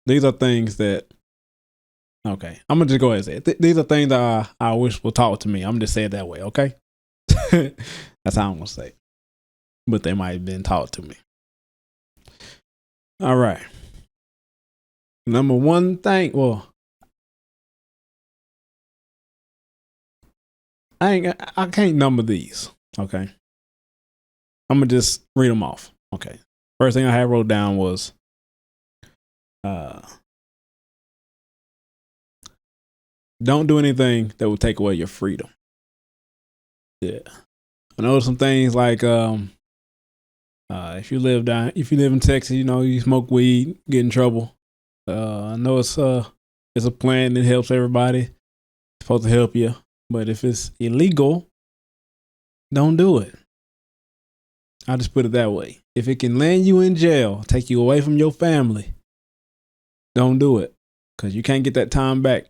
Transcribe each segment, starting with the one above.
these are things that. Okay, I'm gonna just go ahead and say it. These are things that I wish were taught to me. I'm just saying it that way. Okay, that's how I'm gonna say it. But they might have been taught to me. All right. Number one thing. Well, I can't number these. Okay. I'm gonna just read them off. Okay. First thing I had wrote down was don't do anything that will take away your freedom. Yeah. I know some things like if you live in Texas, you know, you smoke weed, get in trouble. I know it's a plan that helps everybody. It's supposed to help you. But if it's illegal, don't do it. I'll just put it that way. If it can land you in jail, take you away from your family, don't do it. Because you can't get that time back.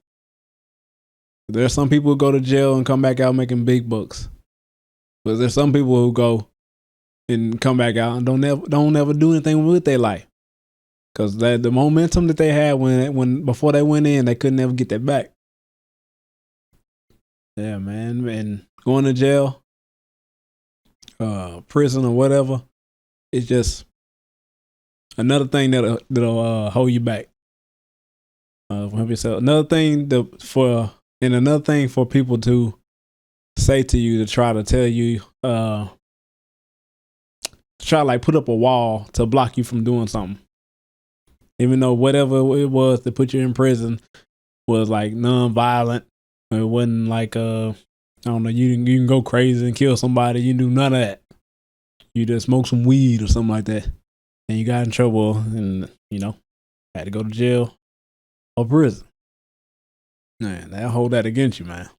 There's some people who go to jail and come back out making big bucks. But there's some people who go and come back out and don't ever do anything with their life. Because the momentum that they had when before they went in, they couldn't ever get that back. Yeah, man. And going to jail, prison or whatever, it's just another thing that'll hold you back. Another thing for people to say to you, to try to tell you, try to like put up a wall to block you from doing something. Even though whatever it was that put you in prison was like non-violent, it wasn't like I don't know, you can go crazy and kill somebody. You do none of that. You just smoke some weed or something like that, and you got in trouble, and you know had to go to jail or prison. Man, they'll hold that against you, man.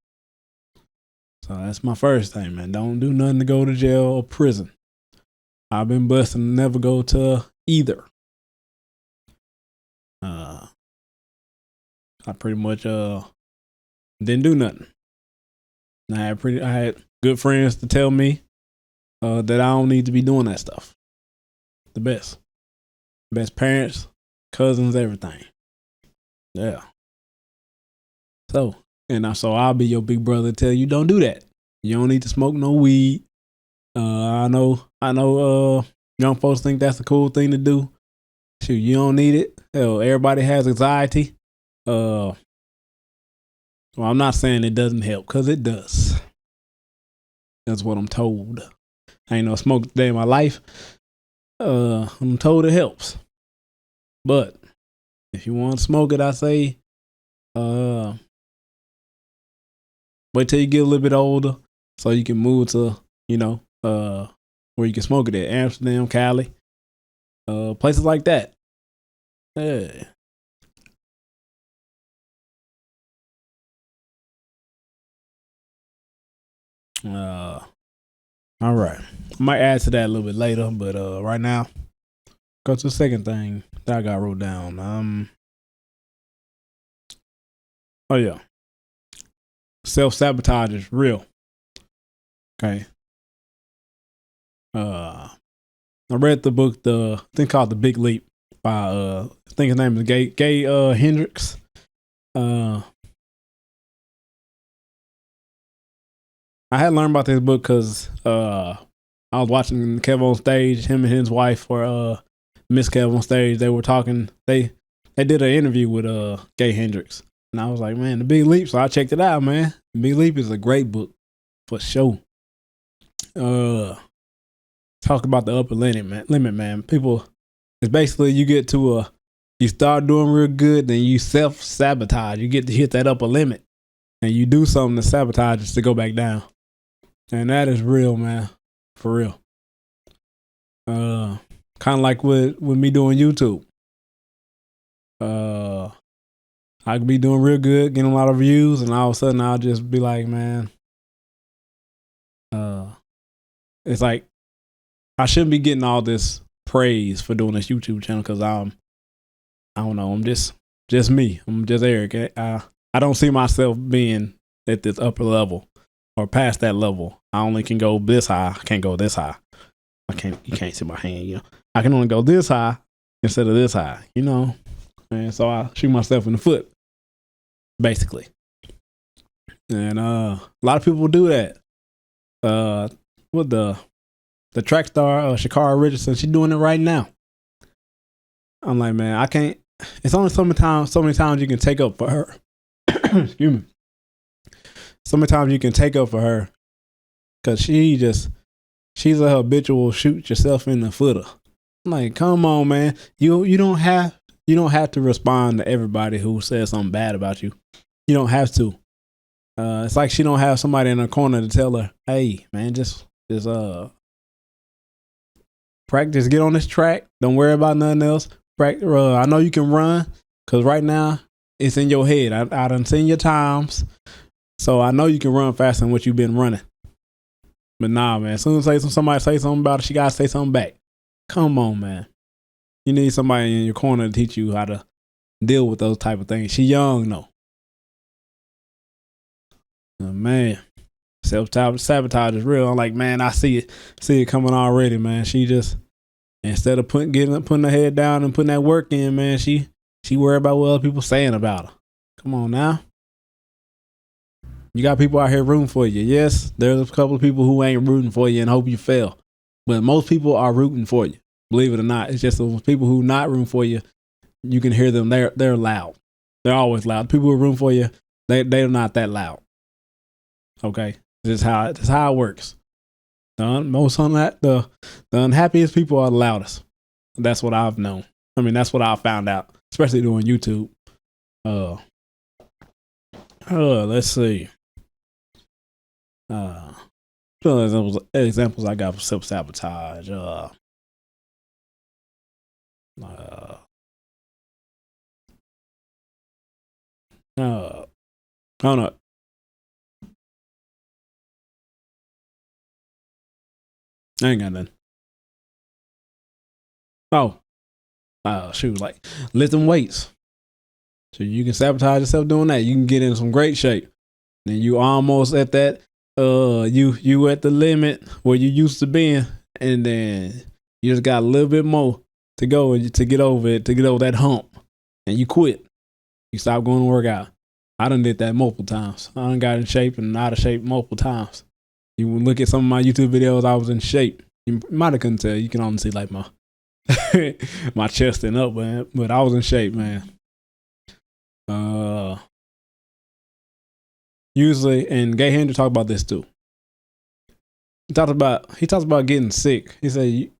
So that's my first thing, man. Don't do nothing to go to jail or prison. I've been blessed to never go to either. I pretty much didn't do nothing. I had good friends to tell me that I don't need to be doing that stuff. The best parents, cousins, everything. Yeah. So I'll be your big brother, tell you don't do that. You don't need to smoke no weed. I know young folks think that's a cool thing to do. Shoot, you don't need it. Hell, everybody has anxiety. Well, I'm not saying it doesn't help, because it does. That's what I'm told. I ain't no smoked a day in my life. I'm told it helps. But if you want to smoke it, I say wait till you get a little bit older so you can move to, where you can smoke it at. Amsterdam, Cali, places like that. Yeah. All right. I might add to that a little bit later, but right now, go to the second thing that I got wrote down. Oh yeah. Self-sabotage is real. Okay. I read the book, the thing called The Big Leap by I think his name is Gay Hendricks. I had learned about this book because I was watching Kev on Stage. Him and his wife were Miss Kev on Stage. They were talking. They did an interview with Gay Hendricks, and I was like, man, The Big Leap. So I checked it out, man. The Big Leap is a great book for sure. Talk about the upper limit, man. People, it's basically you start doing real good, then you self-sabotage. You get to hit that upper limit, and you do something to sabotage it to go back down. And that is real, man. For real. Kind of like with me doing YouTube. I could be doing real good, getting a lot of views, and all of a sudden I'll just be like, man, it's like I shouldn't be getting all this praise for doing this YouTube channel because I don't know, I'm just me. I'm just Eric. I don't see myself being at this upper level or past that level. I only can go this high. I can't go this high. You can't see my hand, I can only go this high instead of this high, and so I shoot myself in the foot, basically. And a lot of people do that. With the track star, Shakara Richardson, she's doing it right now. I'm like, man, I can't. It's only so many times you can take up for her. Excuse me. So many times you can take up for her, cause she's a habitual shoot yourself in the footer. I'm like, come on, man. You don't have to respond to everybody who says something bad about you. You don't have to. It's like she don't have somebody in her corner to tell her, hey, man, just practice, get on this track. Don't worry about nothing else. Practice. I know you can run, because right now it's in your head. I done seen your times, so I know you can run faster than what you've been running. But nah, man, as soon as somebody say something about it, she gotta say something back. Come on, man. You need somebody in your corner to teach you how to deal with those type of things. She young though. Oh, man, self-sabotage is real. I'm like, man, I see it coming already, man. She just, instead of putting her head down and putting that work in, man, she worried about what other people saying about her. Come on now. You got people out here rooting for you. Yes, there's a couple of people who ain't rooting for you and hope you fail. But most people are rooting for you. Believe it or not. It's just those people who not rooting for you, you can hear them. They're loud. They're always loud. People who are rooting for you, they're not that loud. Okay, this is how it works. The unhappiest people are the loudest. That's what I've known. I mean, that's what I found out, especially doing YouTube. Let's see. Examples I got for self-sabotage. I don't know. I ain't got nothing. Shoot, like lifting weights. So you can sabotage yourself doing that. You can get in some great shape. Then you almost at that, you at the limit where you used to be, and then you just got a little bit more to go to get over it, to get over that hump, and you quit. You stop going to work out. I done did that multiple times. I done got in shape and out of shape multiple times. You look at some of my YouTube videos, I was in shape. You might have couldn't tell. You can only see like my my chest and up, man. But I was in shape, man. Usually, and Gay Hendry talked about this too. He talks about getting sick. He said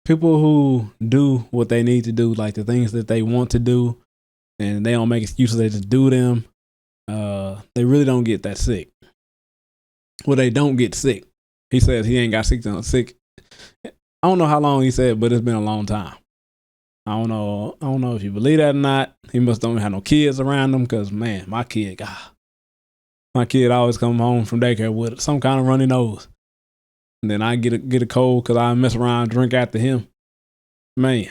people who do what they need to do, like the things that they want to do, and they don't make excuses, they just do them. They really don't get that sick. Well, they don't get sick. He says he ain't got sick. I don't know how long he said, but it's been a long time. I don't know if you believe that or not. He must don't have no kids around him, because man, my kid always come home from daycare with some kind of runny nose, and then I get a cold because I mess around and drink after him. Man,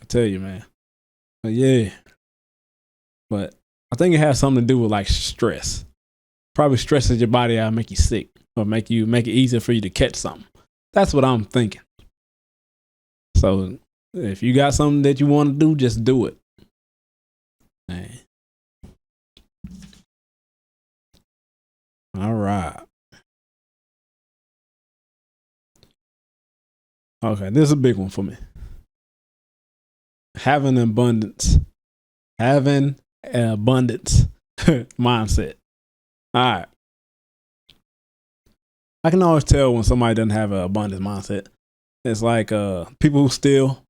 I tell you, man. But yeah, but I think it has something to do with like stress. Probably stresses your body out, make you sick, or make it easier for you to catch something. That's what I'm thinking. So if you got something that you want to do, just do it. Man. All right. Okay, this is a big one for me. Having an abundance mindset. All right. I can always tell when somebody doesn't have an abundance mindset. It's like people who steal,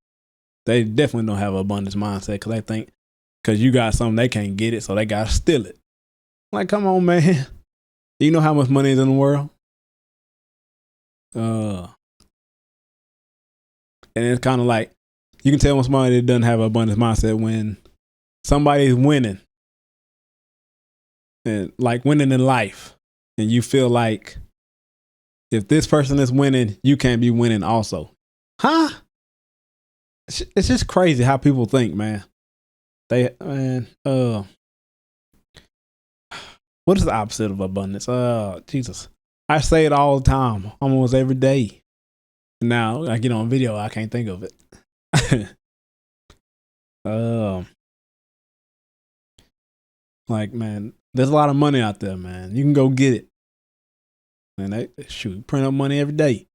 they definitely don't have an abundance mindset, because they think because you got something, they can't get it, so they got to steal it. Like, come on, man. Do you know how much money is in the world? And it's kind of like, you can tell when somebody doesn't have an abundance mindset when somebody's winning, and like winning in life, and you feel like if this person is winning, you can't be winning also. Huh? It's just crazy how people think, man. What is the opposite of abundance? Jesus. I say it all the time, almost every day. Now I get on video, I can't think of it. Um, like man, there's a lot of money out there, man. You can go get it. Man, they shoot print up money every day.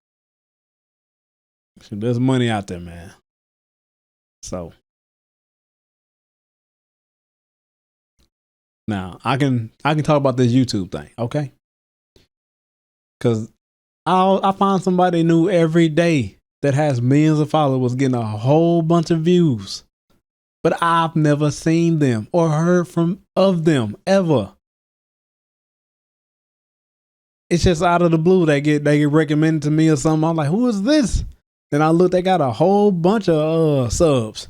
So there's money out there, man. So now I can talk about this YouTube thing, okay? Because I find somebody new every day that has millions of followers getting a whole bunch of views, but I've never seen them or heard from of them ever. It's just out of the blue they get recommended to me or something. I'm like, who is this? Then I look, they got a whole bunch of subs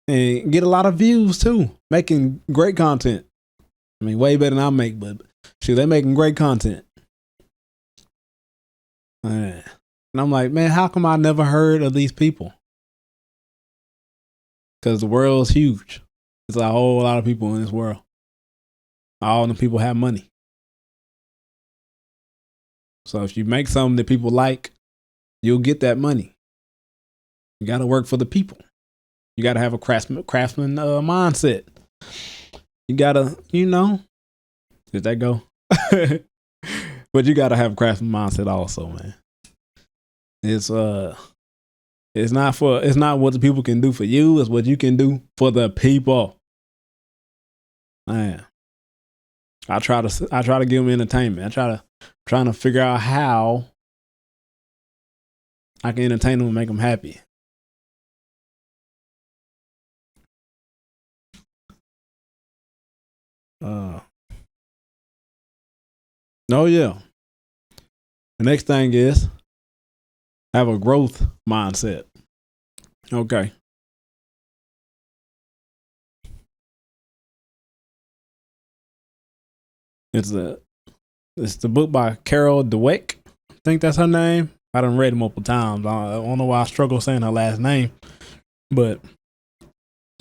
and get a lot of views too, making great content. I mean, way better than I make, but shoot, they're making great content. Man. And I'm like, man, how come I never heard of these people? Because the world's huge. There's a whole lot of people in this world. All the people have money. So if you make something that people like, you'll get that money. You got to work for the people. You got to have a craftsman mindset. You got to, did that go? But you got to have a craftsman mindset also, man. It's not what the people can do for you. It's what you can do for the people. Man, I try to give them entertainment. Trying to figure out how I can entertain them and make them happy. Oh yeah. The next thing is have a growth mindset. Okay. It's the book by Carol Dweck. I think that's her name. I done read it multiple times. I don't know why I struggle saying her last name, but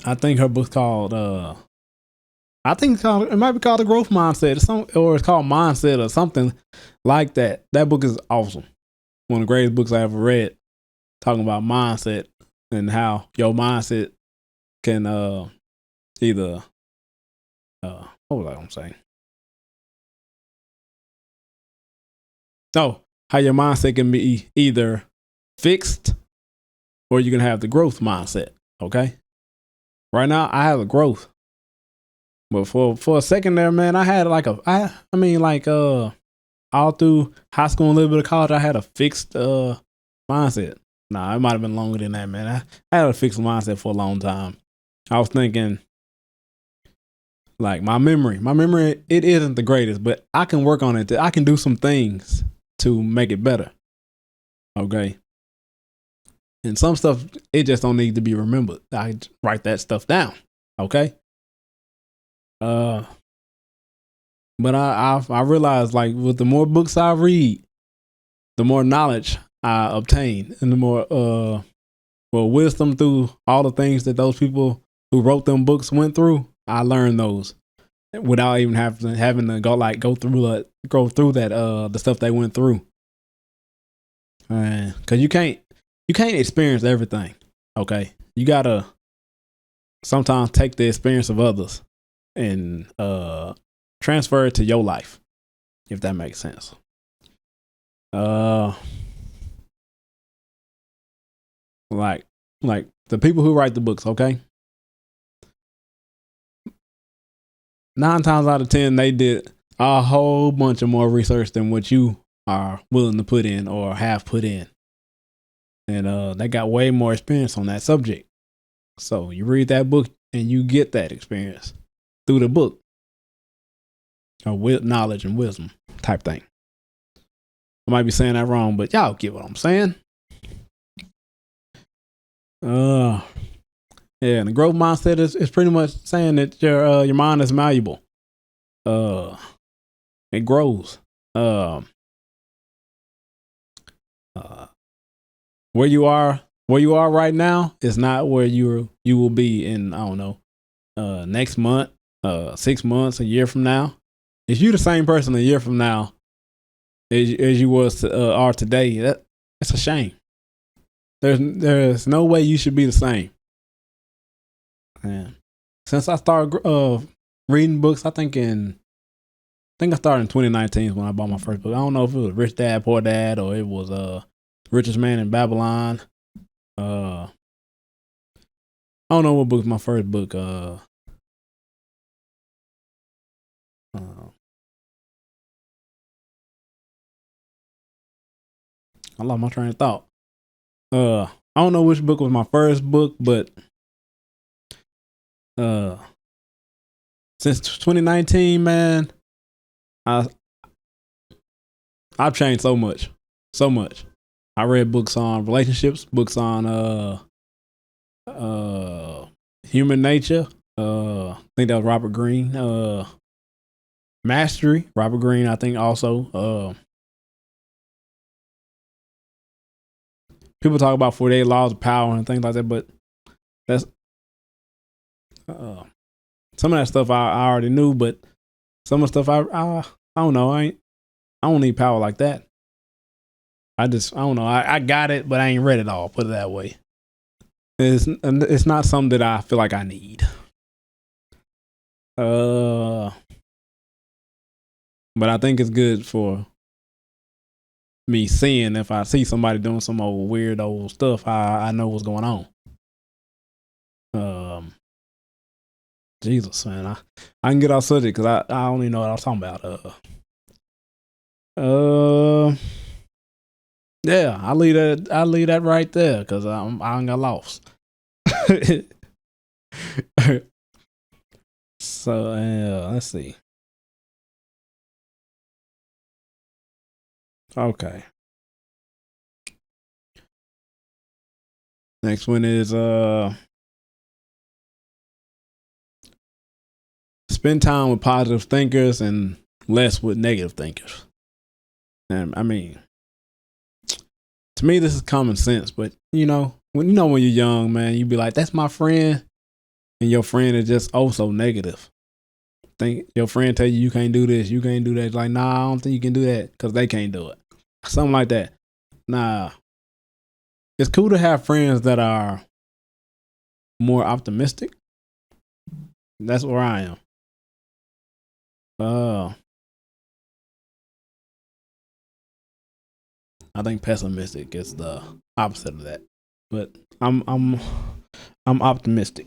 I think her book's called. It might be called The Growth Mindset, or it's called Mindset or something like that. That book is awesome. One of the greatest books I ever read, talking about mindset and how your mindset can either what was I gonna say? How your mindset can be either fixed or you can have the growth mindset. Okay. Right now I have a growth. But for a second there, man, I had all through high school and a little bit of college, I had a fixed mindset. Nah, it might have been longer than that, man. I had a fixed mindset for a long time. I was thinking, like, my memory, it isn't the greatest, but I can work on it. I can do some things to make it better. Okay. And some stuff, it just don't need to be remembered. I write that stuff down. Okay. But I realized, like, with the more books I read, the more knowledge I obtain, and the more wisdom through all the things that those people who wrote them books went through. I learned those without even having to go through that the stuff they went through. Because you can't experience everything. Okay, you gotta sometimes take the experience of others and transfer it to your life, if that makes sense. Like the people who write the books, okay? 9 times out of 10, they did a whole bunch of more research than what you are willing to put in or have put in. And they got way more experience on that subject. So you read that book and you get that experience through the book. With knowledge and wisdom type thing. I might be saying that wrong, but y'all get what I'm saying. Yeah, and the growth mindset is pretty much saying that your mind is malleable. It grows. Where you are right now is not where you will be in, I don't know, next month, 6 months, a year from now. If you the same person a year from now as you are today, that's a shame. There's no way you should be the same. And since I started reading books, I think I started in 2019 when I bought my first book. I don't know if it was Rich Dad Poor Dad or it was Richest Man in Babylon. I don't know what book was my first book. I lost my train of thought. I don't know which book was my first book, but since 2019, man, I've changed so much. I read books on relationships, books on human nature. I think that was Robert Greene. Mastery, Robert Greene, I think also. People talk about 48 laws of power and things like that, but that's some of that stuff I already knew, but some of the stuff I don't know. I don't need power like that. I don't know. I got it, but I ain't read it all. Put it that way. It's not something that I feel like I need. But I think it's good for me seeing if I see somebody doing some old weird old stuff, I know what's going on. Jesus, man, I can get off subject because I don't even know what I was talking about. Yeah, I leave that right there because I got lost. So let's see. Okay. Next one is spend time with positive thinkers and less with negative thinkers. And I mean, to me, this is common sense, but when you're young, man, you be like, "That's my friend," and your friend is just so negative. Think your friend tell you can't do this, you can't do that. Like, nah, I don't think you can do that because they can't do it. Something like that. Nah, it's cool to have friends that are more optimistic. That's where I am. I think pessimistic is the opposite of that. But I'm optimistic.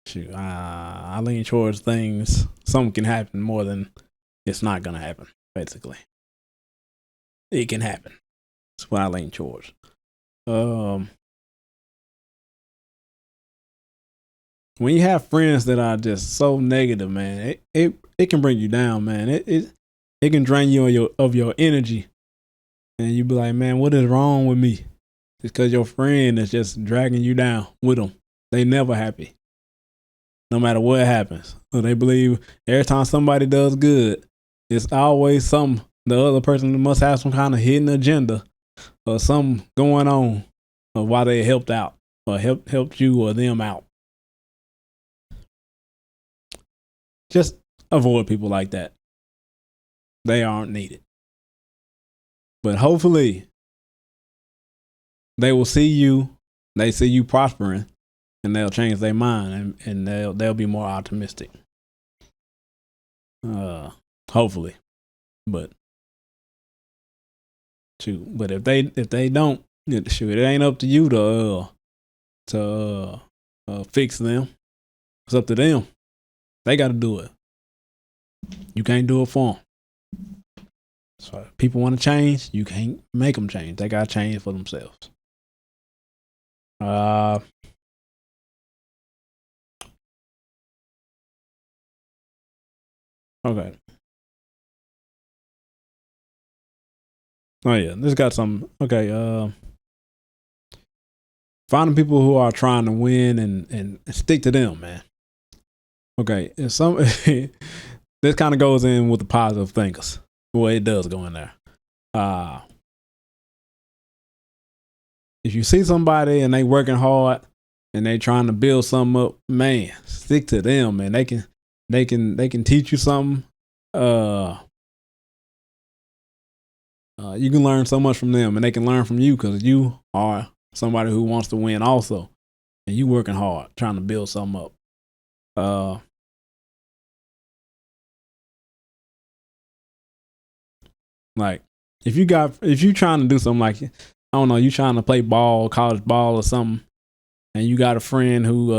Shoot, I lean towards things. Something can happen more than it's not gonna happen. Basically, it can happen. That's what I lean towards. When you have friends that are just so negative, man, it can bring you down, man. It can drain you of your energy, and you be like, man, what is wrong with me? It's because your friend is just dragging you down with them. They never happy, no matter what happens. So they believe every time somebody does good, it's always the other person must have some kind of hidden agenda or something going on of why they helped out or helped you or them out. Just avoid people like that. They aren't needed. But hopefully they will see you prospering, and they'll change their mind and they'll be more optimistic. Hopefully. But if they don't, shoot, it ain't up to you to fix them. It's up to them. They got to do it. You can't do it for them. So if people want to change, you can't make them change. They got to change for themselves. Okay. Oh yeah, this got some. Okay. Finding people who are trying to win and stick to them, man. Okay, and some this kind of goes in with the positive thinkers. Well, it does go in there. If you see somebody and they working hard and they trying to build something up, man, stick to them, man. They can teach you something. You can learn so much from them, and they can learn from you because you are somebody who wants to win also, and you working hard trying to build something up. Like if you trying to do something like, I don't know, you trying to play ball, college ball or something, and you got a friend who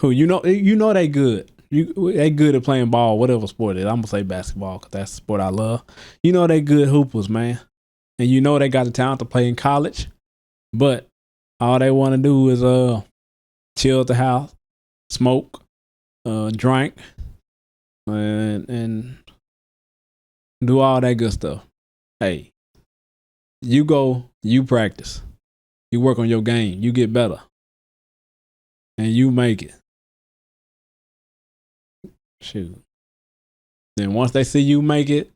you know they good. They good at playing ball, whatever sport it is. I'm gonna say basketball because that's the sport I love. You know they good hoopers, man, and you know they got the talent to play in college, but all they want to do is chill at the house, smoke, drink, and do all that good stuff. Hey, you go, you practice, you work on your game, you get better, and you make it. Shoot. Then once they see you make it,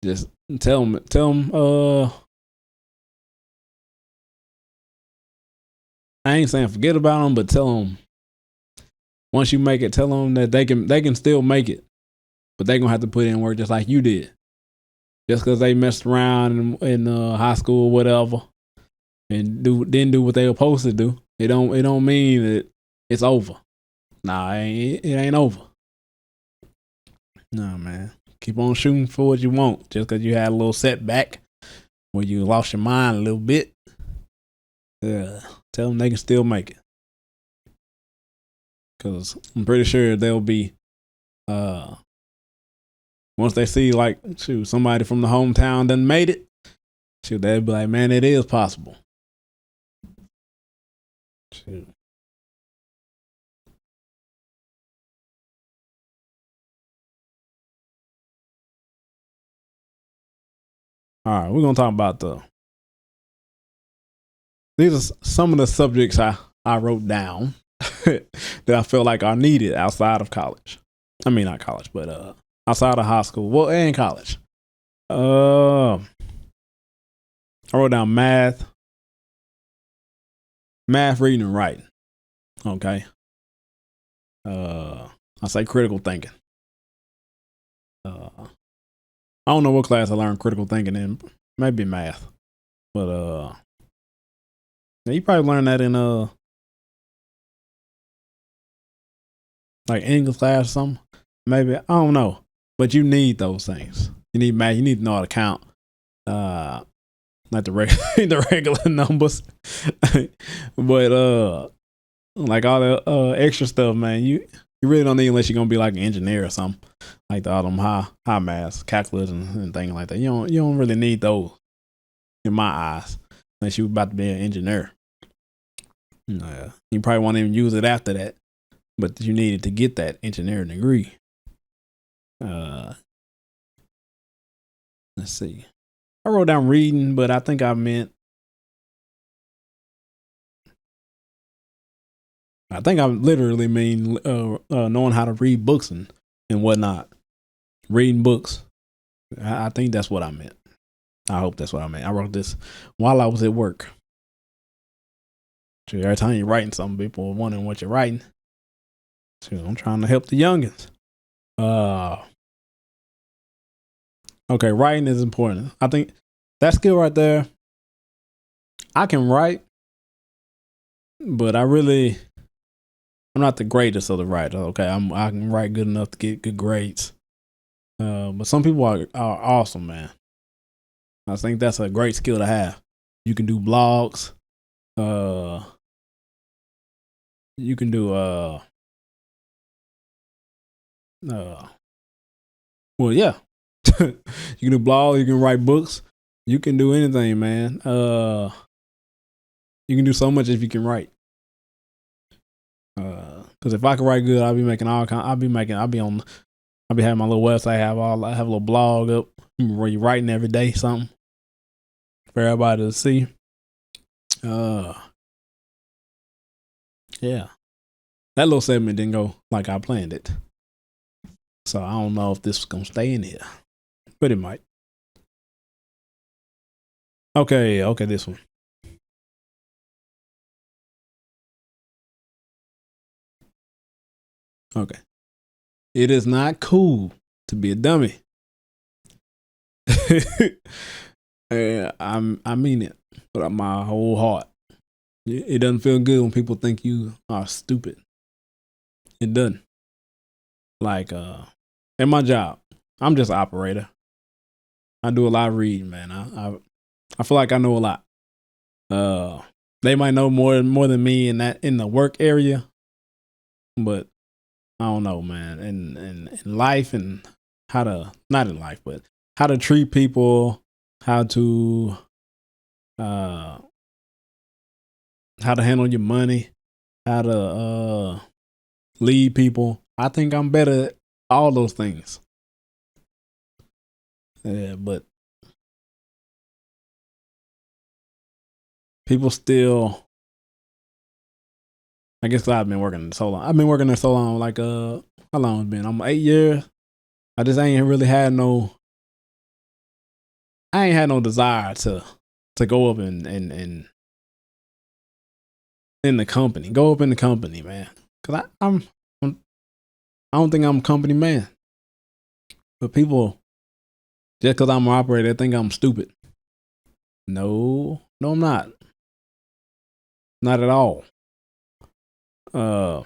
just tell them. I ain't saying forget about them, but tell them once you make it, tell them that they can still make it, but they gonna have to put in work just like you did. Just because they messed around in high school or whatever, and didn't do what they were supposed to do, it don't mean that it's over. Nah, it ain't over. Nah, man. Keep on shooting for what you want. Just because you had a little setback where you lost your mind a little bit, tell them they can still make it. Because I'm pretty sure they'll be, once they see, like, shoot, somebody from the hometown done made it, shoot, they'll be like, man, it is possible. Shoot. All right, we're going to talk about these are some of the subjects I wrote down that I feel like are needed outside of college. I mean, not college, but outside of high school. Well, and college. I wrote down math, reading, and writing. Okay. I say critical thinking. I don't know what class I learned critical thinking in. Maybe math, but yeah, you probably learned that in like English class or something. Maybe, I don't know, but you need those things. You need math. You need to know how to count. Not the the regular numbers, but like all the extra stuff, man. You really don't need unless you're gonna be like an engineer or something, like all them high maths, calculus, and things like that. You don't really need those in my eyes unless you're about to be an engineer. You probably won't even use it after that, but you needed to get that engineering degree. Let's see. I wrote down reading, but I think I literally mean knowing how to read books and whatnot. Reading books. I think that's what I meant. I hope that's what I meant. I wrote this while I was at work. Every time you're writing something, people are wondering what you're writing. So I'm trying to help the youngins. Okay, writing is important. I think that skill right there, I can write, but I'm not the greatest of the writers. Okay, I can write good enough to get good grades. But some people are awesome, man. I think that's a great skill to have. You can do blogs. You can do well, yeah. You can do blogs. You can write books. You can do anything, man. You can do so much if you can write. Because if I could write good, I'll be having my little website. I have a little blog up where you're writing every day something for everybody to see. Yeah, that little segment didn't go like I planned it, so I don't know if this is gonna stay in here, but it might. Okay, this one. Okay, it is not cool to be a dummy. I mean it with my whole heart. It doesn't feel good when people think you are stupid. It doesn't. Like in my job, I'm just an operator. I do a lot of reading, man. I feel like I know a lot. They might know more than me in the work area, but I don't know, man. In life and how to not in life, but how to treat people, how to uh how to handle your money, how to lead people. I think I'm better at all those things. Yeah, but people still. I guess I've been working so long. I've been working there so long. Like how long it's been? I'm 8 years. I just ain't really had no. I ain't had no desire to go up and in the company. Go up in the company, man. Cause I don't think I'm a company man. But people just cause I'm an operator, they think I'm stupid. No, I'm not. Not at all. Uh,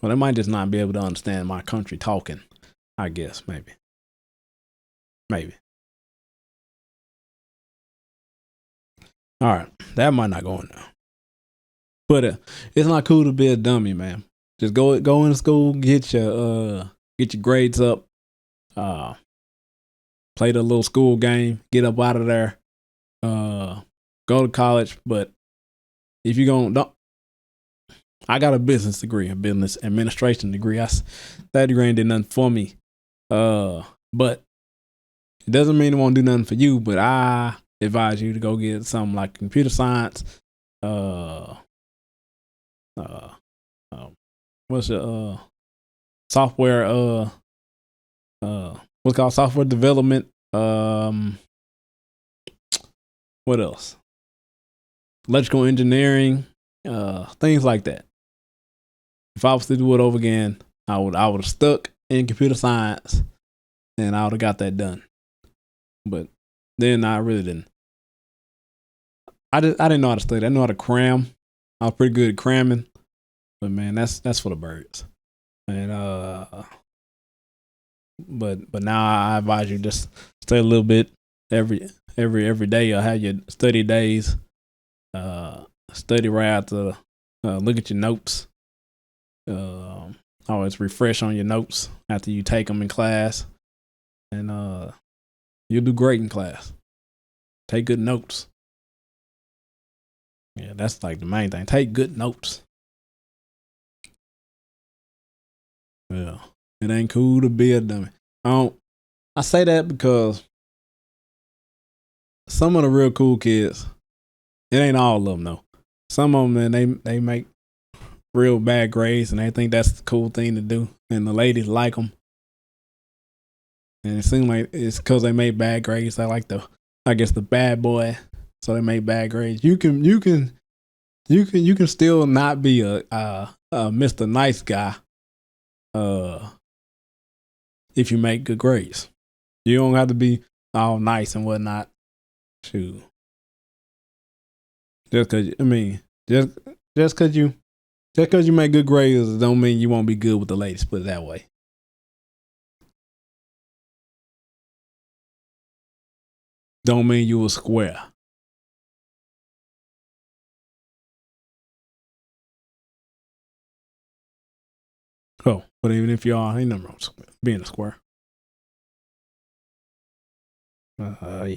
well, they might just not be able to understand my country talking. I guess maybe. All right, that might not go in there. But it's not cool to be a dummy, man. Just go into school, get your grades up, uh, play the little school game, get up out of there, go to college. But if you don't, I got a business degree, a business administration degree. That degree ain't did nothing for me. But it doesn't mean it won't do nothing for you. But I advise you to go get something like computer science, uh, uh, what's your software what's called software development. What else? Electrical engineering, things like that. If I was to do it over again, I would have stuck in computer science and I would have got that done. But then I really didn't. I didn't know how to study. I knew how to cram. I was pretty good at cramming. But man, that's for the birds. And but now I advise you just stay a little bit every day. Or have your study days. Study right after. Look at your notes. Always refresh on your notes after you take them in class, and you'll do great in class. Take good notes. Yeah, that's like the main thing. Take good notes. Yeah, it ain't cool to be a dummy. I say that because some of the real cool kids, it ain't all of them though. Some of them, man, they make real bad grades, and they think that's the cool thing to do, and the ladies like them. And it seems like it's because they made bad grades. They like I guess the bad boy, so they made bad grades. You can still not be a Mr. Nice Guy, if you make good grades. You don't have to be all nice and whatnot. Shoot, just cause you make good grades don't mean you won't be good with the ladies. Put it that way. Don't mean you a square. Oh, but even if you are, ain't nothing wrong with being a square. Yeah.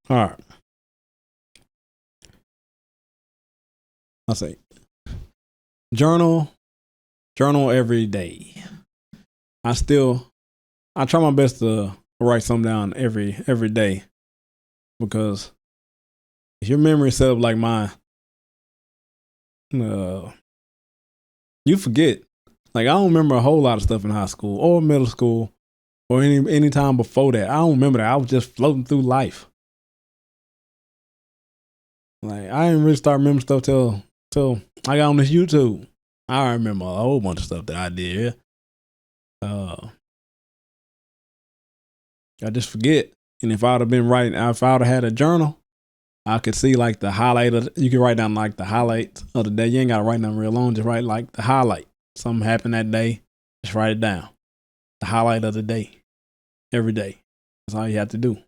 All right. I'll say journal every day. I try my best to write something down every day, because if your memory set up like mine, you forget. Like I don't remember a whole lot of stuff in high school or middle school or any time before that. I don't remember that. I was just floating through life. Like I didn't really start remembering stuff till I got on this YouTube. I remember a whole bunch of stuff that I did. I just forget. And if I'd have been writing, if I'd have had a journal, I could see like the highlight of. You could write down like the highlights of the day. You ain't gotta write nothing real long. Just write like the highlight. Something happened that day. Just write it down. The highlight of the day. Every day. That's all you have to do.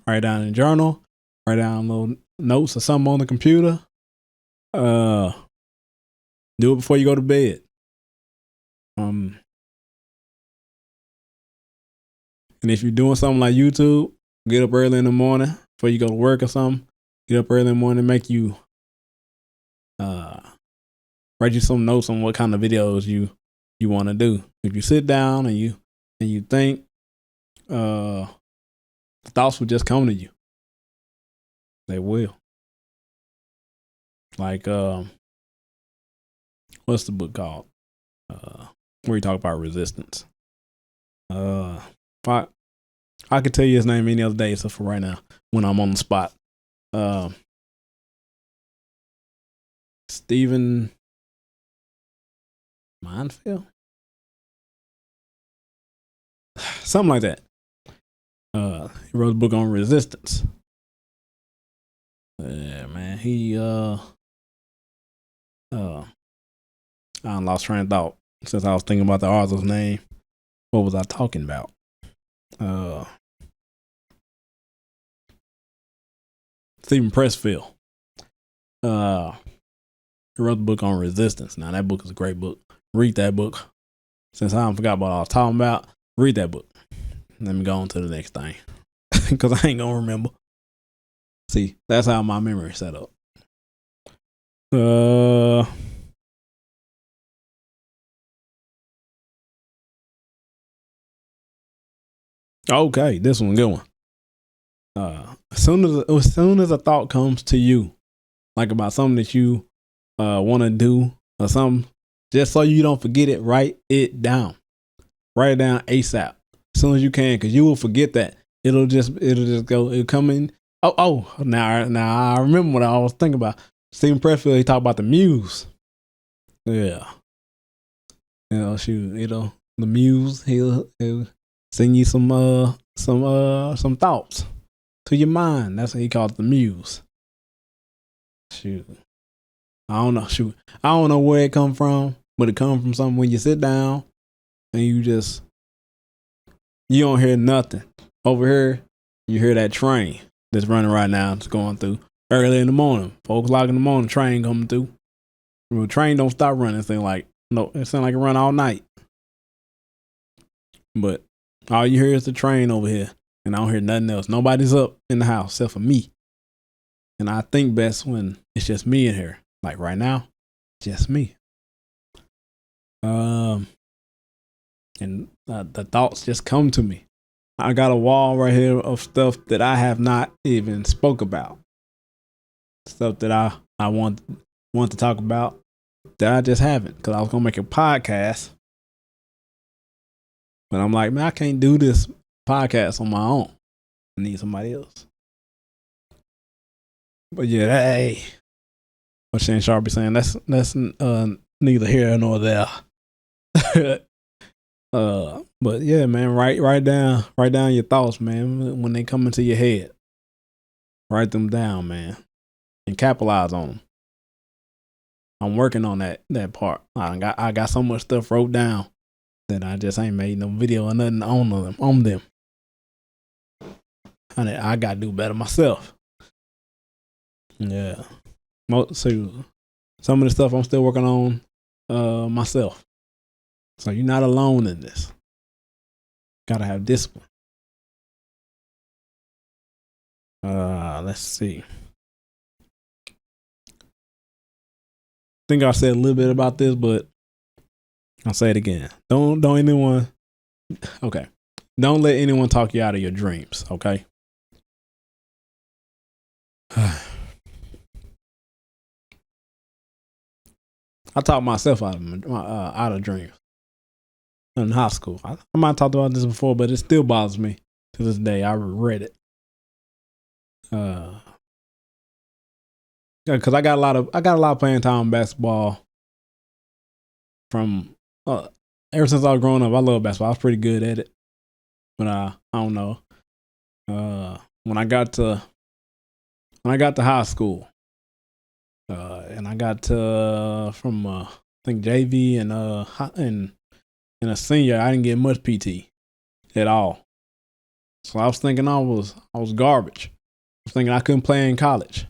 Write it down in a journal. Write down little notes or something on the computer. Do it before you go to bed. And if you're doing something like YouTube, get up early in the morning before you go to work or something. Get up early in the morning, make you write you some notes on what kind of videos you want to do. If you sit down and you think, the thoughts will just come to you. They will. Like what's the book called? Where you talk about resistance. I could tell you his name any other day except for right now when I'm on the spot. Stephen Mindfield? Something like that. He wrote a book on resistance. Yeah, man. He I lost train of thought since I was thinking about the author's name. What was I talking about? Stephen Pressfield. He wrote the book on resistance. Now that book is a great book. Read that book. Since I forgot what I was talking about, read that book. Let me go on to the next thing. Because I ain't gonna remember. See, that's how my memory is set up. Okay, this one, good one. As soon as a thought comes to you, like about something that you want to do or something, just so you don't forget it, write it down. Write it down ASAP, as soon as you can, because you will forget that. It'll just go. It'll come in. Now I remember what I was thinking about. Stephen Pressfield, he talked about the muse. Yeah. The muse. He'll send you some thoughts to your mind. That's what he calls the muse. I don't know where it come from, but it comes from something when you sit down and you don't hear nothing. Over here, you hear that train that's running right now. It's going through early in the morning, 4:00 in the morning. Train coming through. The train don't stop running. It sounds like it run all night. But all you hear is the train over here, and I don't hear nothing else. Nobody's up in the house except for me. And I think best when it's just me in here. Like right now, just me. And the thoughts just come to me. I got a wall right here of stuff that I have not even spoke about. Stuff that I want to talk about that I just haven't, because I was gonna make a podcast, but I'm like, man, I can't do this podcast on my own. I need somebody else. But yeah, hey, what Shane Sharp be saying, that's neither here nor there. But yeah, man, write down your thoughts, man, when they come into your head. Write them down, man, and capitalize on them. I'm working on that part. I got so much stuff wrote down that I just ain't made no video or nothing on them. I got to do better myself. Yeah. So some of the stuff I'm still working on myself. So you're not alone in this. Gotta have discipline. Let's see. I think I said a little bit about this, but I'll say it again. Don't let anyone talk you out of your dreams, okay? I talked myself out of dreams in high school. I might have talked about this before, but it still bothers me to this day. I regret it. Because I got a lot of playing time in basketball from ever since I was growing up. I love basketball. I was pretty good at it, but I don't know. When I got to high school, and I got to from I think JV and a senior, I didn't get much PT at all. So I was thinking I was garbage. I was thinking I couldn't play in college.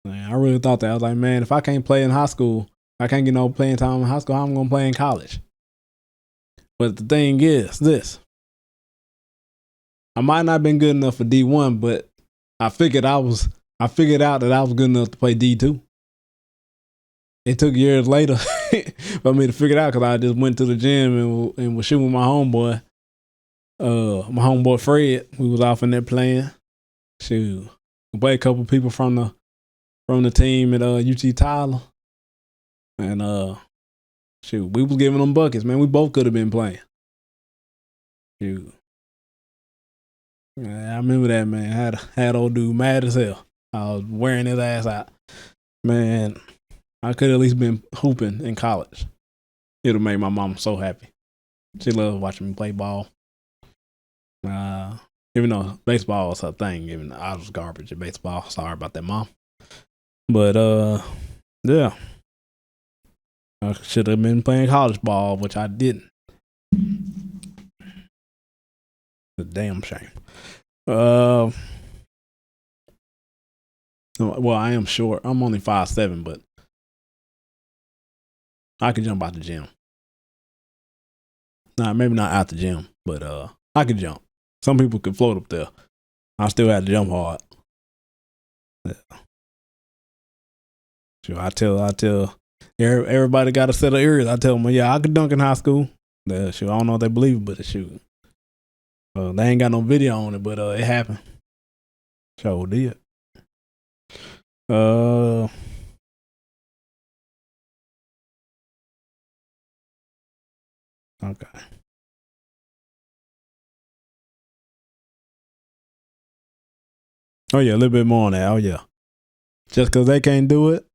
Man, I really thought that. I was like, man, if I can't play in high school, I can't get no playing time in high school, how am I gonna play in college? But the thing is this. I might not have been good enough for D1, but I figured out that I was good enough to play D2. It took years later for me to figure it out because I just went to the gym and was shooting with my homeboy. My homeboy Fred, we was off in there playing. Shoot, we played a couple people from the team at UT Tyler, and shoot, we was giving them buckets. Man, we both could have been playing. Shoot, I remember that, man. Had old dude mad as hell. I was wearing his ass out. Man, I could at least been hooping in college. It'll make my mom so happy. She loves watching me play ball. Even though baseball was her thing, even though I was garbage at baseball. Sorry about that, Mom. But yeah. I should have been playing college ball, which I didn't. It's a damn shame. Well, I am short. I'm only 5'7", but I could jump out the gym. Nah, maybe not out the gym, but I could jump. Some people could float up there. I still had to jump hard. Yeah. Sure, I tell everybody got a set of ears. I tell them, yeah, I could dunk in high school. Sure, I don't know if they believe it, but shoot. They ain't got no video on it, but it happened. Sure did. Okay. Oh yeah, a little bit more on that. Oh yeah. Just because they can't do it,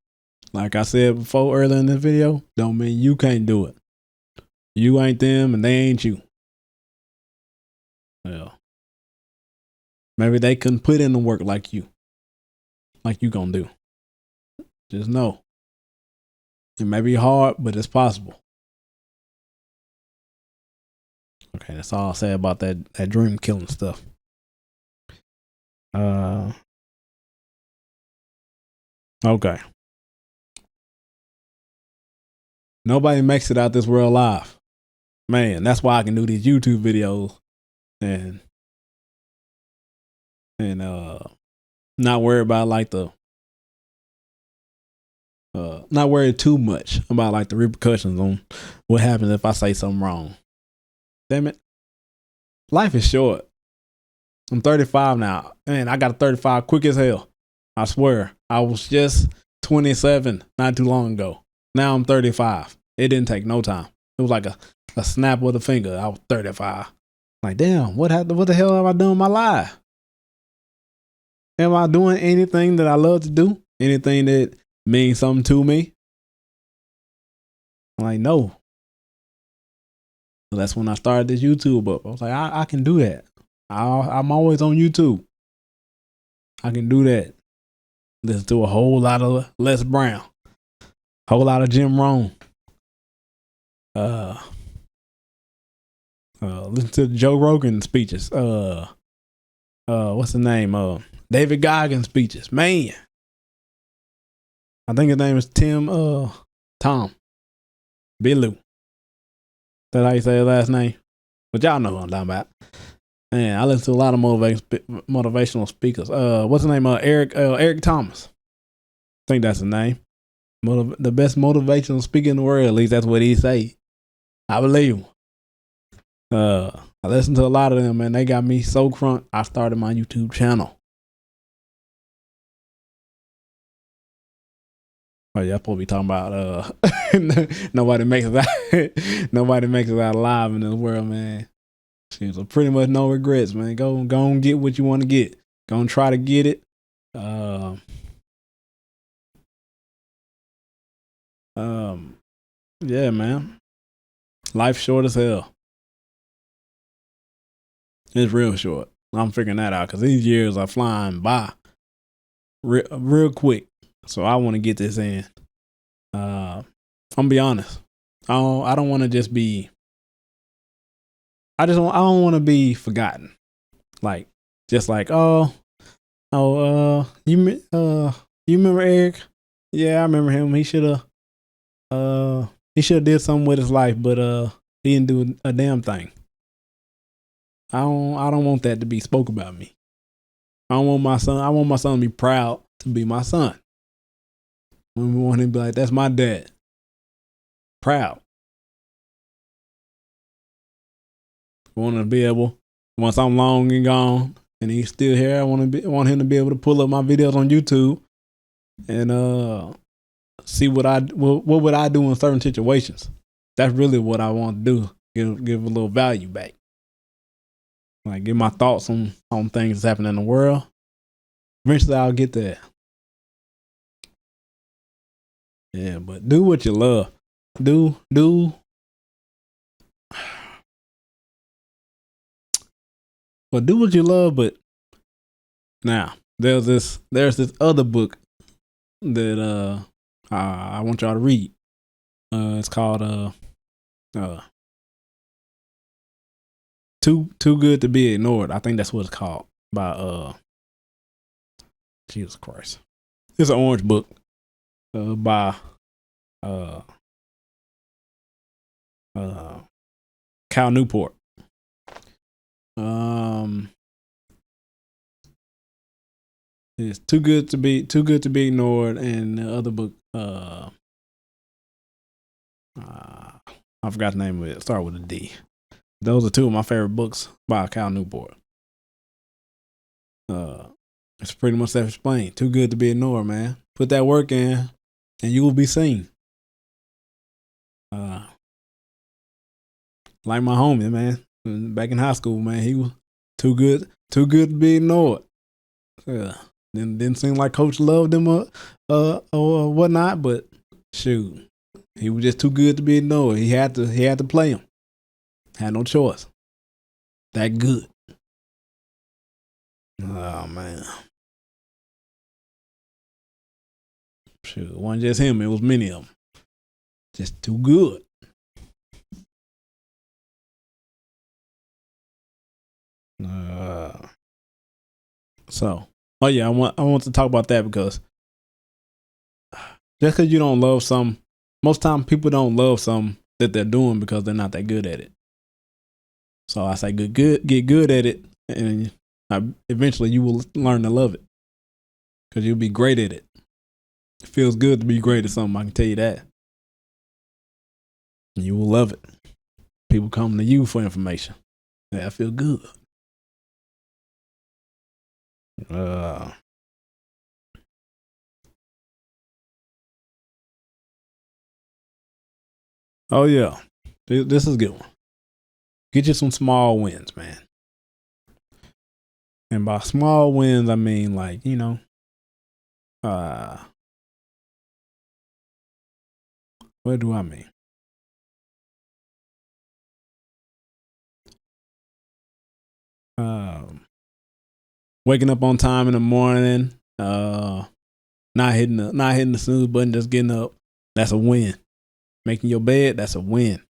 like I said before earlier in the video, don't mean you can't do it. You ain't them and they ain't you. Yeah. Maybe they couldn't put in the work like you gonna do. Just know. It may be hard, but it's possible. Okay, that's all I'll say about that dream killing stuff. Okay. Nobody makes it out this world alive. Man, that's why I can do these YouTube videos and not worry about like not worry too much about like the repercussions on what happens if I say something wrong. Damn it. Life is short. I'm 35 now. Man, I got a 35 quick as hell. I swear. I was just 27 not too long ago. Now I'm 35. It didn't take no time. It was like a snap with a finger. I was 35. Like, damn, what the hell have I done in my life? Am I doing anything that I love to do? Anything that means something to me? I'm like, no. So that's when I started this YouTube up. I was like, I can do that. I'm always on YouTube. I can do that. Listen to a whole lot of Les Brown. Whole lot of Jim Rohn. Listen to Joe Rogan speeches. What's the name? David Goggins speeches. Man. I think his name is Tom Bilu. That's how you say his last name. But y'all know who I'm talking about. Man, I listen to a lot of motivational speakers. What's the name? Eric Thomas. I think that's the name. The best motivational speaker in the world. At least that's what he say. I believe him. I listen to a lot of them, man. They got me so crunk. I started my YouTube channel. Oh yeah, I'm supposed to be talking about nobody makes it out. Nobody makes it out alive in this world, man. So pretty much no regrets, man. Go and get what you want to get. Go and try to get it. Yeah, man. Life's short as hell. It's real short. I'm figuring that out because these years are flying by real quick. So I want to get this in. I'm gonna be honest. I don't want to just be. I don't want to be forgotten. Like just like you remember Eric? Yeah, I remember him. He should have did something with his life, but he didn't do a damn thing. I don't want that to be spoke about me. I don't want my son. I want my son to be proud to be my son. We want him to be like, that's my dad. Proud. I want to be able, once I'm long and gone and he's still here, I want him to be able to pull up my videos on YouTube and see what would I do in certain situations. That's really what I want to do. Give a little value back. Like give my thoughts on things that's happening in the world. Eventually I'll get there. Yeah, but do what you love. Do well, do what you love, but now there's this other book that I want y'all to read. It's called Too Good to Be Ignored. I think that's what it's called by Jesus Christ. It's an orange book by Cal Newport. It's too good to be ignored, and the other book I forgot the name of it. Start with a D. Those are two of my favorite books by Cal Newport. It's pretty much self-explained. Too good to be ignored, man. Put that work in, and you will be seen. Like my homie, man. Back in high school, man, he was too good to be ignored. Didn't seem like Coach loved him or whatnot, but shoot, he was just too good to be ignored. He had to play him. Had no choice. That good. Oh man. Shoot, it wasn't just him, it was many of them. Just too good. So, oh yeah, I want to talk about that because just because you don't love something, most time people don't love something that they're doing because they're not that good at it. So I say get good at it, and eventually you will learn to love it because you'll be great at it. It feels good to be great at something, I can tell you that. You will love it. People come to you for information. Yeah, I feel good. Oh yeah, this is a good one. Get you some small wins, man. And by small wins, I mean like, what do I mean? Waking up on time in the morning, not hitting the snooze button, just getting up. That's a win. Making your bed, that's a win.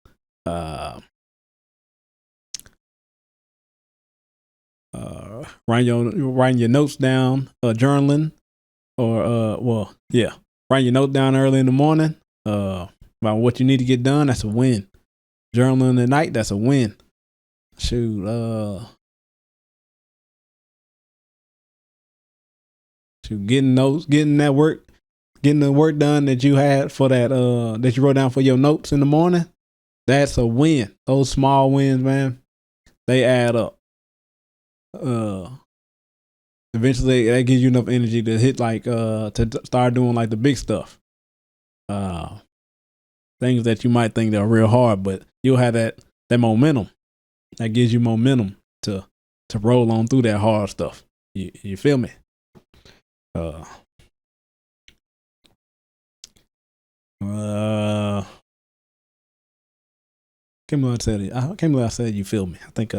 Writing your notes down, journaling, or writing your note down early in the morning about what you need to get done. That's a win. Journaling at night, that's a win. Shoot, getting notes, getting the work done that you had for that you wrote down for your notes in the morning. That's a win. Those small wins, man, they add up. Eventually that gives you enough energy to hit to start doing like the big stuff. Things that you might think that are real hard, but you'll have that momentum. That gives you momentum to roll on through that hard stuff. You feel me? Can't believe I said it. I can't believe I said you feel me. I think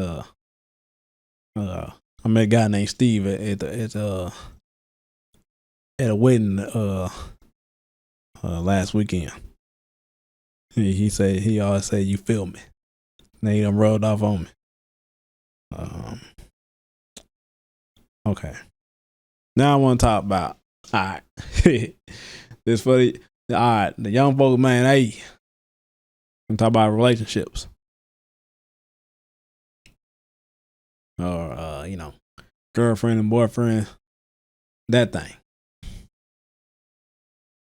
I met a guy named Steve at a wedding last weekend. He said he always say you feel me. Now he done rubbed off on me. Okay. Now I want to talk about all right. This funny. All right, the young folks, man. Hey, I'm talking about relationships, or girlfriend and boyfriend, that thing,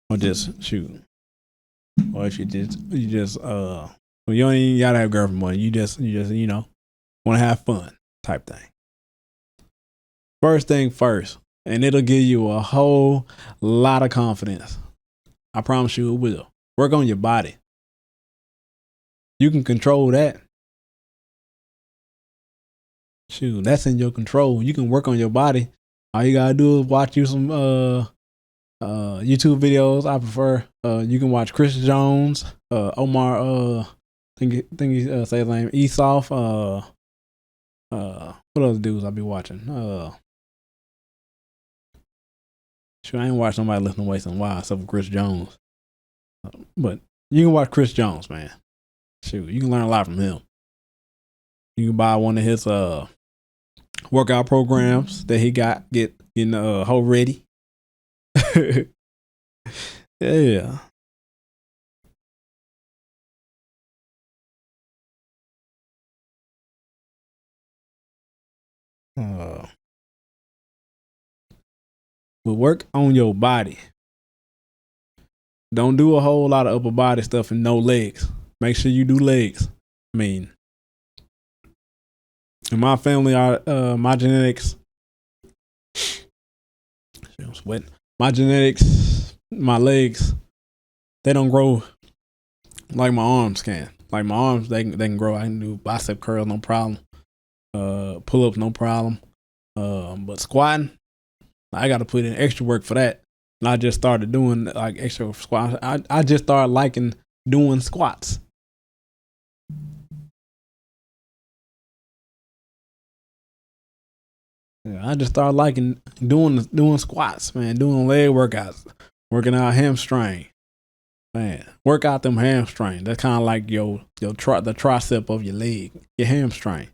or just shoot, or if well, you don't even gotta have girlfriend, but you just want to have fun type thing. First thing first, and it'll give you a whole lot of confidence. I promise you it will. Work on your body. You can control that. Shoot, that's in your control. You can work on your body. All you gotta do is watch you some YouTube videos. I prefer you can watch Chris Jones, Omar think he say his name, Esoff, what other dudes I be watching? Shoot, I ain't watched nobody listen to Waste and Wild except for Chris Jones. But you can watch Chris Jones, man. Shoot, you can learn a lot from him. You can buy one of his workout programs that he got, getting whole ready. Yeah. But work on your body. Don't do a whole lot of upper body stuff and no legs. Make sure you do legs. I mean, in my family, my genetics. I'm sweating. My genetics, my legs, they don't grow like my arms can. Like my arms, they can grow. I can do bicep curls, no problem. Pull ups, no problem. But squatting, I got to put in extra work for that. And I just started doing like extra squats. I just started liking doing squats. Yeah, I just started liking doing squats, man. Doing leg workouts, working out hamstring, man. Work out them hamstrings. That's kind of like the tricep of your leg, your hamstring.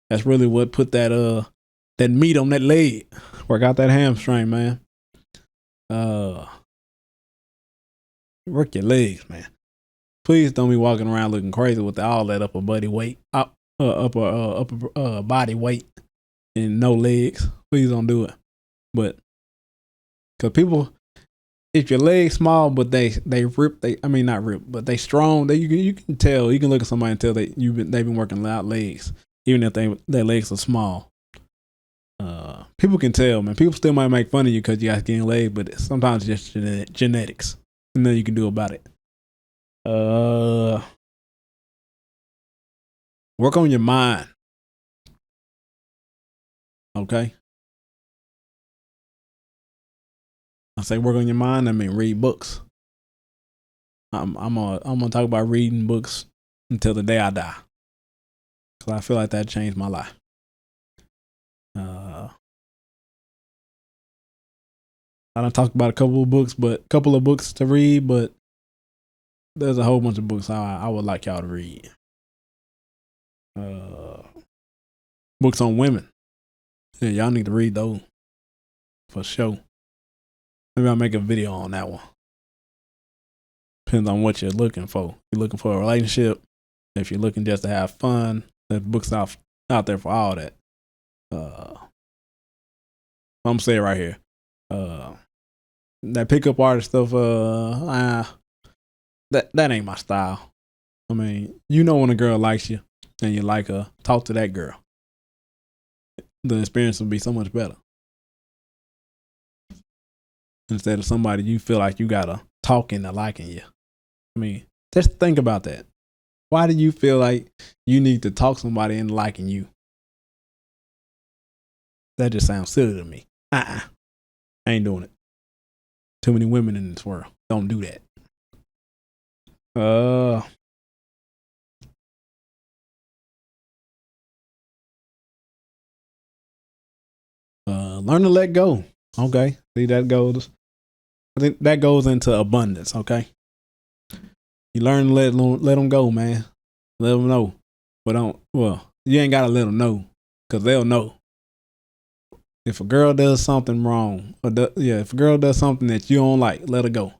That's really what put that meat on that leg. Work out that hamstring, man. Work your legs, man. Please don't be walking around looking crazy with all that upper body weight, upper body weight, and no legs. Please don't do it. But because people, if your legs small but they rip, not rip, but they strong. You can tell. You can look at somebody and tell they've been working out legs, even if their legs are small. People can tell, man. People still might make fun of you because you got skinny legs, but sometimes it's just genetics. And nothing you can do about it. Work on your mind. Okay. I say work on your mind. I mean read books. I'm gonna talk about reading books until the day I die, cause I feel like that changed my life. I done talked about a couple of books to read, but there's a whole bunch of books I would like y'all to read. Books on women. Yeah, y'all need to read those for sure. Maybe I'll make a video on that one. Depends on what you're looking for. If you're looking for a relationship, if you're looking just to have fun, there's books out there for all that. I'm gonna say it right here. That pickup artist stuff, that ain't my style. I mean, when a girl likes you and you like her, talk to that girl. The experience will be so much better. Instead of somebody you feel like you gotta talk into liking you. I mean, just think about that. Why do you feel like you need to talk somebody into liking you? That just sounds silly to me. I ain't doing it. Too many women in this world. Don't do that. Learn to let go. Okay. See, that goes. I think that goes into abundance. Okay. You learn to let them go, man. Let them know. But don't. Well, you ain't gotta let them know, because they'll know. If a girl does something wrong, if a girl does something that you don't like, let her go.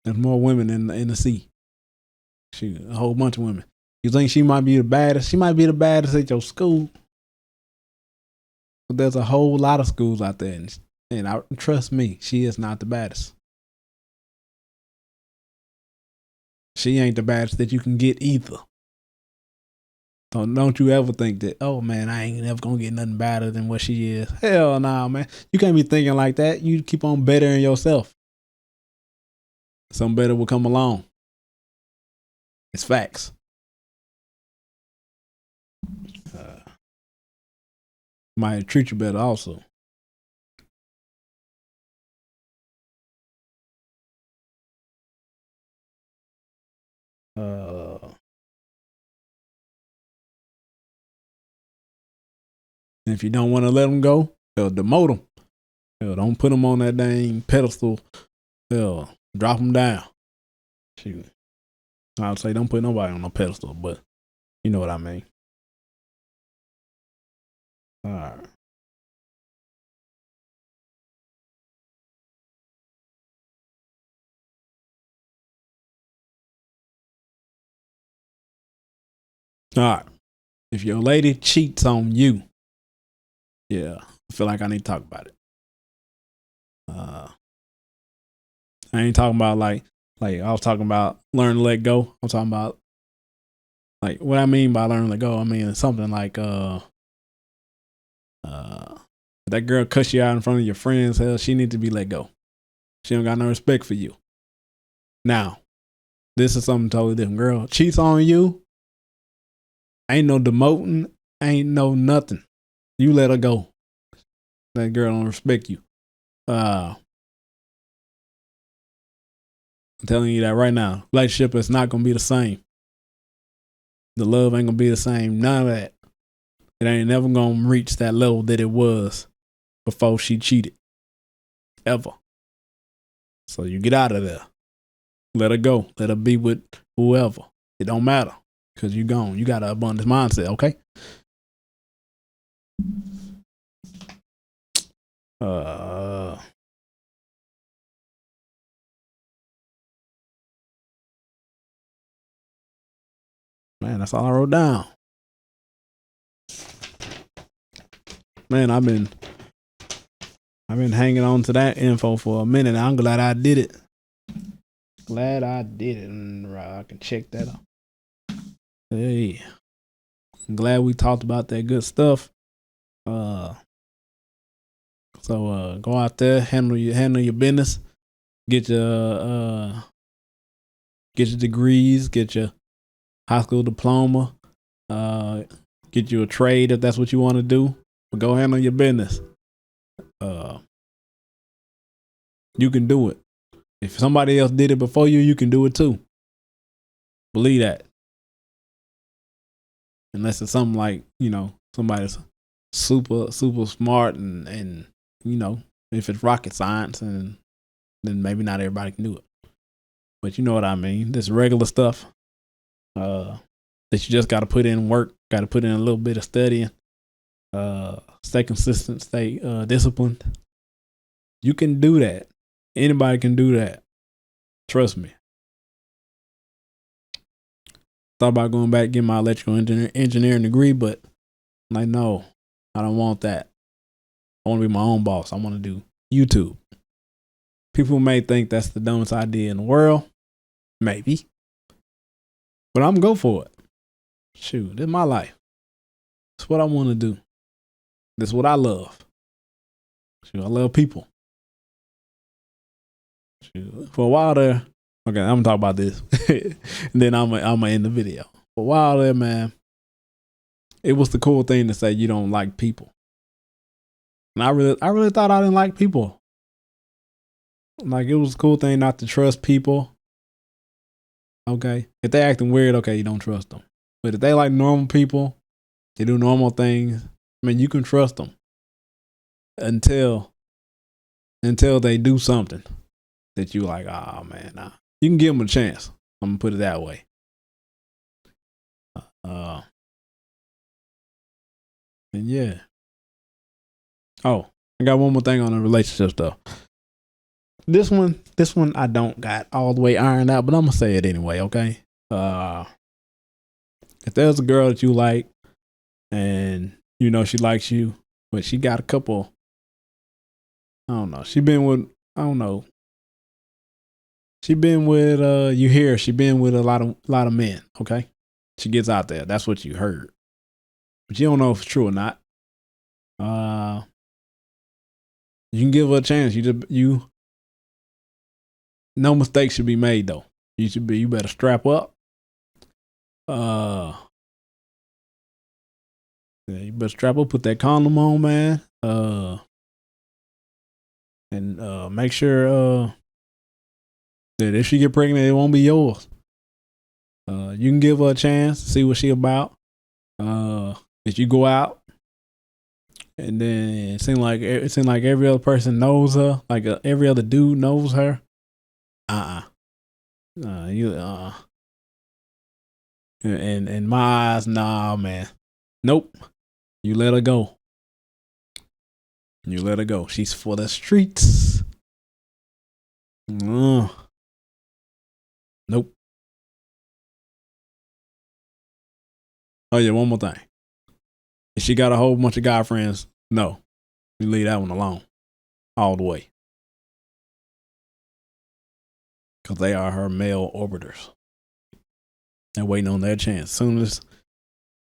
There's more women in the sea. Shoot, a whole bunch of women. You think she might be the baddest? She might be the baddest at your school. But there's a whole lot of schools out there, and trust me, she is not the baddest. She ain't the baddest that you can get either. So don't you ever think that, oh man, I ain't never gonna get nothing better than what she is. Hell nah, man. You can't be thinking like that. You keep on bettering yourself. Something better will come along. It's facts. Might treat you better also. If you don't want to let them go, hell, demote them. Hell, don't put them on that dang pedestal. Hell, drop them down. Shoot. I would say don't put nobody on no pedestal, but you know what I mean. All right. All right. If your lady cheats on you, yeah, I feel like I need to talk about it. I ain't talking about like I was talking about learn to let go. I'm talking about like what I mean by learn to let go. I mean something like that girl cuss you out in front of your friends. Hell, she needs to be let go. She don't got no respect for you. Now, this is something totally different. Girl cheats on you. Ain't no demoting. Ain't no nothing. You let her go. That girl don't respect you. I'm telling you that right now. Relationship is not gonna be the same. The love ain't gonna be the same. None of that. It ain't never gonna reach that level that it was before she cheated. Ever. So you get out of there. Let her go. Let her be with whoever. It don't matter. Because you gone. You got an abundance mindset, okay? Man, that's all I wrote down. Man, I've been hanging on to that info for a minute. I'm glad I did it. Glad I did it. I can check that out. Hey, I'm glad we talked about that good stuff. So go out there, handle your business, get your degrees, get your high school diploma, get you a trade if that's what you want to do. But go handle your business. You can do it. If somebody else did it before you, you can do it too. Believe that. Unless it's something like, somebody's super, super smart and if it's rocket science, and then maybe not everybody can do it. But you know what I mean. This regular stuff that you just got to put in work, got to put in a little bit of studying, stay consistent, stay disciplined. You can do that. Anybody can do that. Trust me. Thought about going back, getting my electrical engineering degree, but I'm like, no, I don't want that. I want to be my own boss. I want to do YouTube. People may think that's the dumbest idea in the world. Maybe. But I'm going to go for it. Shoot, this is my life. It's what I want to do. This is what I love. Shoot, I love people. Shoot, for a while there, okay, I'm going to talk about this. And then I'm going to end the video. For a while there, man, it was the cool thing to say you don't like people. And I really thought I didn't like people. Like, it was a cool thing not to trust people. Okay. If they acting weird, okay, you don't trust them. But if they like normal people, they do normal things, I mean, you can trust them. until they do something that you like. Oh man, nah. You can give them a chance. I'm gonna put it that way. And yeah. Oh, I got one more thing on the relationship stuff. This one I don't got all the way ironed out, but I'm gonna say it anyway, okay? If there's a girl that you like and you know she likes you, but she got a couple, I don't know, she been with you hear she been with a lot of men, okay? She gets out there. That's what you heard. But you don't know if it's true or not. You can give her a chance. You no mistakes should be made though. You better strap up. Yeah, you better strap up, put that condom on, man. And make sure that if she get pregnant, it won't be yours. You can give her a chance, see what she about. If you go out, and then it seemed like every other person knows her, like every other dude knows her. In my eyes, nah, man. Nope. You let her go. She's for the streets. Nope. Oh yeah, one more thing. If she got a whole bunch of guy friends, no, you leave that one alone, all the way, because they are her male orbiters. They're waiting on their chance. As soon as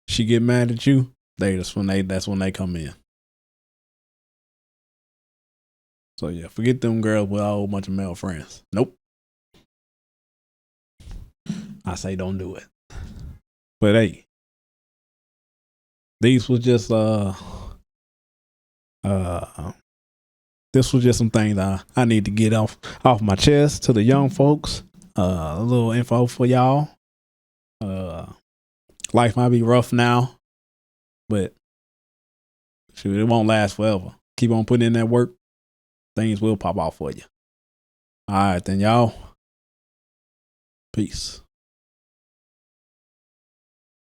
she get mad at you, that's when they come in. So yeah, forget them girls with a whole bunch of male friends. Nope. I say don't do it. But hey, these was just this was just some things I need to get off my chest to the young folks. A little info for y'all. Life might be rough now, but shoot, it won't last forever. Keep on putting in that work. Things will pop off for you. All right, then, y'all. Peace.